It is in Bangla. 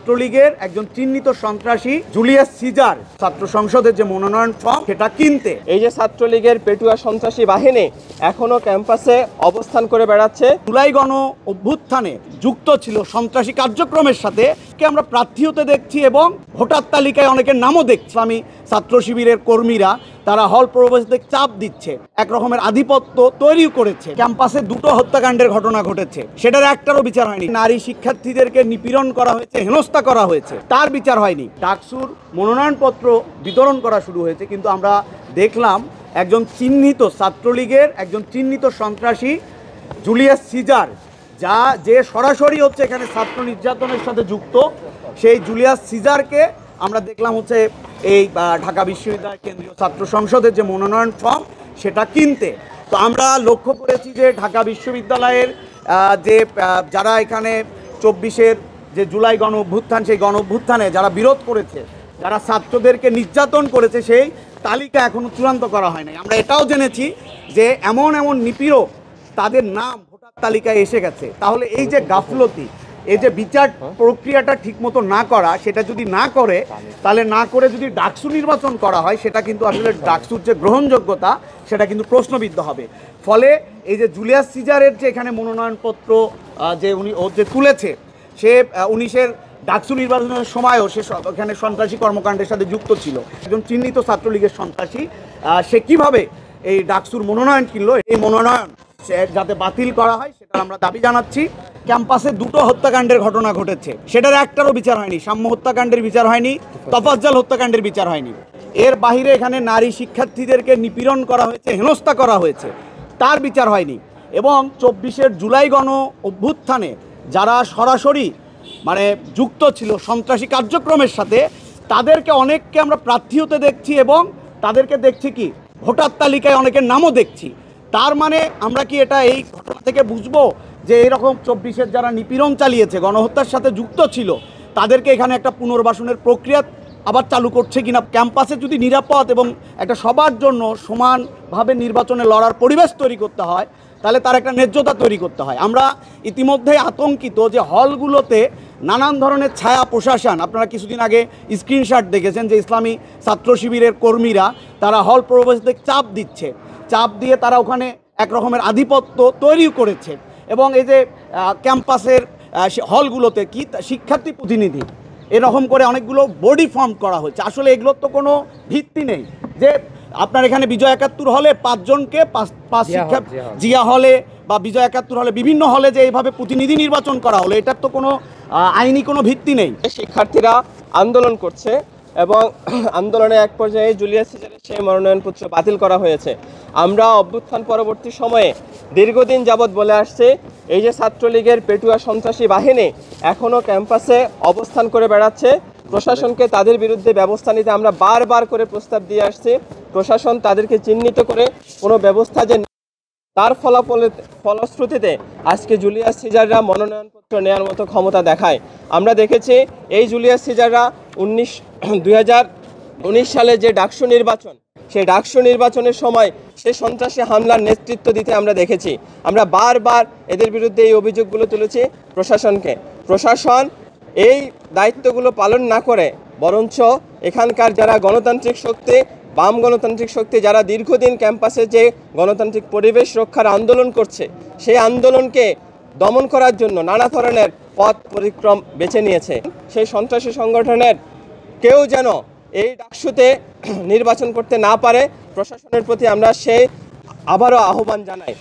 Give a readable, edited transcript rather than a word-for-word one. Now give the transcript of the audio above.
ছাত্রলীগের একজন চিহ্নিত সন্ত্রাসী জুলিয়াস সিজার ছাত্র সংসদের যে মনোনয়ন ফর্ম সেটা কিনতে এই যে ছাত্রলীগের পেটুয়া সন্ত্রাসী বাহিনী এখনো ক্যাম্পাসে অবস্থান করে বেড়াচ্ছে। জুলাই গণ অভ্যুত্থানে যুক্ত ছিল সন্ত্রাসী কার্যক্রমের সাথে কে আমরা প্রার্থী হতে দেখছি এবং ভোটার তালিকায় অনেকের নামও দেখছি। আমি ছাত্র শিবিরের কর্মীরা তারা হল প্রবেশদের চাপ দিচ্ছে, এক রকমের আধিপত্য তৈরি করেছে। ক্যাম্পাসে দুটো হত্যাকাণ্ডের ঘটনা ঘটেছে, সেটার একটারও বিচার হয়নি। নারী শিক্ষার্থীদেরকে নিপীড়ন করা হয়েছে, হেনস্থা করা হয়েছে, তার বিচার হয়নি। ডাকসুর মনোনয়নপত্র বিতরণ করা শুরু হয়েছে, কিন্তু আমরা দেখলাম একজন চিহ্নিত ছাত্রলীগের একজন চিহ্নিত সন্ত্রাসী জুলিয়াস সিজার যে সরাসরি হচ্ছে এখানে ছাত্র নির্যাতনের সাথে যুক্ত, সেই জুলিয়াস সিজারকে আমরা দেখলাম হচ্ছে এই ঢাকা বিশ্ববিদ্যালয় কেন্দ্রীয় ছাত্র সংসদের যে মনোনয়ন ফর্ম সেটা কিনতে। তো আমরা লক্ষ্য করেছি যে ঢাকা বিশ্ববিদ্যালয়ের যে যারা এখানে 24-এর যে জুলাই গণ অভ্যুত্থান, সেই গণ অভ্যুত্থানে যারা বিরোধ করেছে, যারা ছাত্রদেরকে নির্যাতন করেছে, সেই তালিকা এখনও চূড়ান্ত করা হয় নাই। আমরা এটাও জেনেছি যে এমন নিপীড়ক তাদের নাম ভোটার তালিকায় এসে গেছে। তাহলে এই যে গাফলতি, এই যে বিচার প্রক্রিয়াটা ঠিকমতো না করা, সেটা যদি না করে, তাহলে না করে যদি ডাকসু নির্বাচন করা হয়, সেটা কিন্তু আসলে ডাকসুর যে গ্রহণযোগ্যতা সেটা কিন্তু প্রশ্নবিদ্ধ হবে। ফলে এই যে জুলিয়াস সিজারের যে এখানে মনোনয়নপত্র যে উনি যে তুলেছে, সে 19-এর ডাকসু নির্বাচনের সময়ও সে এখানে সন্ত্রাসী কর্মকাণ্ডের সাথে যুক্ত ছিল। একজন চিহ্নিত ছাত্রলীগের সন্ত্রাসী, সে কিভাবে এই ডাকসুর মনোনয়ন কিনলো, এই মনোনয়ন যাতে বাতিল করা হয় সেটা আমরা দাবি জানাচ্ছি। ক্যাম্পাসে দুটো হত্যাকাণ্ডের ঘটনা ঘটেছে, সেটার একটারও বিচার হয়নি। সাম্য হত্যাকাণ্ডের বিচার হয়নি, তফাজ্জল হত্যাকাণ্ডের বিচার হয়নি। এর বাহিরে এখানে নারী শিক্ষার্থীদেরকে নিপীড়ন করা হয়েছে, হেনস্থা করা হয়েছে, তার বিচার হয়নি। এবং 24-এর জুলাই গণ অভ্যুত্থানে যারা সরাসরি যুক্ত ছিল সন্ত্রাসী কার্যক্রমের সাথে, তাদেরকে অনেককে আমরা প্রার্থী হতে দেখছি এবং তাদেরকে দেখছি কি ভোটার তালিকায় অনেকের নামও দেখছি। তার মানে আমরা কি এটা এই ঘটনা থেকে বুঝবো যে এরকম 24-এর যারা নিপীড়ন চালিয়েছে, গণহত্যার সাথে যুক্ত ছিল, তাদেরকে এখানে একটা পুনর্বাসনের প্রক্রিয়া আবার চালু করছে কিনা? ক্যাম্পাসে যদি নিরাপদ এবং একটা সবার জন্য সমানভাবে নির্বাচনে লড়ার পরিবেশ তৈরি করতে হয়, তাহলে তার একটা ন্যায্যতা তৈরি করতে হয়। আমরা ইতিমধ্যেই আতঙ্কিত যে হলগুলোতে নানান ধরনের ছায়া প্রশাসন, আপনারা কিছুদিন আগে স্ক্রিনশট দেখেছেন যে ইসলামী ছাত্র শিবিরের কর্মীরা তারা হল প্রবেশদের চাপ দিচ্ছে, চাপ দিয়ে তারা ওখানে এক রকমের আধিপত্য তৈরি করেছে। এবং এই যে ক্যাম্পাসের হলগুলোতে কি শিক্ষার্থী প্রতিনিধি এরকম করে অনেকগুলো বডি ফর্ম করা হচ্ছে। আসলে এগুলোর তো কোনো ভিত্তি নেই যে আপনার এখানে বিজয় 71 হলে 5 জনকে 5 শিক্ষা জিয়া হলে বা বিজয় 71 হলে বিভিন্ন হলে যে এইভাবে প্রতিনিধি নির্বাচন করা হলো, এটার তো কোনো আইনি কোনো ভিত্তি নেই। শিক্ষার্থীরা আন্দোলন করছে এবং আন্দোলনের এক পর্যায়ে জুলিয়াস সিজারের সেই মনোনয়নপত্র বাতিল করা হয়েছে। আমরা অভ্যুত্থান পরবর্তী সময়ে দীর্ঘদিন যাবৎ বলে আসছে, এই যে ছাত্রলীগের পেটুয়া সন্ত্রাসী বাহিনী এখনও ক্যাম্পাসে অবস্থান করে বেড়াচ্ছে। প্রশাসনকে তাদের বিরুদ্ধে ব্যবস্থা নিতে আমরা বারবার করে প্রস্তাব দিয়ে আসছি। প্রশাসন তাদেরকে চিহ্নিত করে কোনো ব্যবস্থা যে তার ফলশ্রুতিতে আজকে জুলিয়াস সিজাররা মনোনয়নপত্র নেওয়ার মতো ক্ষমতা দেখায়। আমরা দেখেছি এই জুলিয়াস সিজাররা 2019 সালে যে ডাকসু নির্বাচন, সেই ডাকসু নির্বাচনের সময় সে সন্ত্রাসী হামলার নেতৃত্ব দিতে আমরা দেখেছি। আমরা বারবার এদের বিরুদ্ধে এই অভিযোগগুলো তুলেছি প্রশাসনকে। প্রশাসন এই দায়িত্বগুলো পালন না করে বরঞ্চ এখানকার যারা গণতান্ত্রিক শক্তি, বাম গণতান্ত্রিক শক্তি, যারা দীর্ঘদিন ক্যাম্পাসে যে গণতান্ত্রিক পরিবেশ রক্ষার আন্দোলন করছে, সেই আন্দোলনকে দমন করার জন্য নানা ধরনের পথ পরিক্রম বেছে নিয়েছে। সেই সন্ত্রাসী সংগঠনের কেউ যেন এই ডাকসুতে নির্বাচন করতে না পারে, প্রশাসনের প্রতি আমরা সেই আবারও আহ্বান জানাই।